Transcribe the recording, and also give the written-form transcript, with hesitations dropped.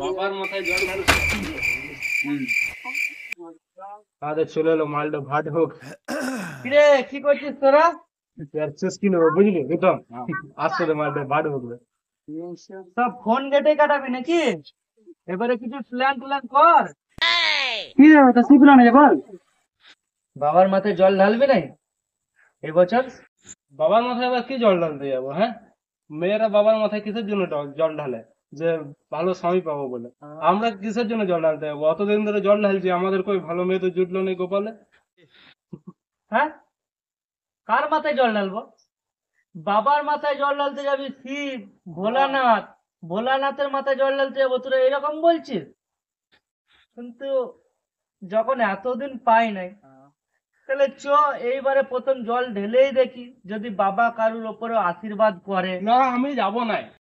বাবার মাথায় জল ঢাল। তাদের চলে এলো মালটা ভাট হোক। কিরে কি করছিস তোরা? চুস্কি নেবো বুঝলি রিতম, আসতে দে মালটা ভাট হোক। সব ফোন গেটে কাটাবি নাকি? এবারে কিছু প্ল্যান ট্যান কর। কি রে ওটা কি প্ল্যান আছে বল? বাবার মাথায় জল ঢালবি নাই এবছর? বাবার মাথায় আবার কি জল ঢালতে যাবো? হ্যাঁ, মেয়েরা বাবার মাথায় কিসের জন্য জল ঢালে? যে ভালো স্বামী পাবো বলে। আমরা কিসের জন্য জল ঢালতে যাবো? অতদিন ধরে জল ঢালছি, আমাদের কই ভালো মেয়ে তো জুটলো নেই কপালে। হ্যাঁ, কার মাথায় জল ঢালবো? বাবার মাথায় জল ঢালতে যাবি শিব, ভোলানাথ, ভোলানাথের মাথায় জল ঢালতে যাবো, তোরা এরকম বলছিস? কিন্তু যখন এতদিন পাই নাই, তাহলে এইবারে প্রথম জল ঢেলেই দেখি, যদি বাবা কারুর ওপরে আশীর্বাদ করে। না, আমি যাব না।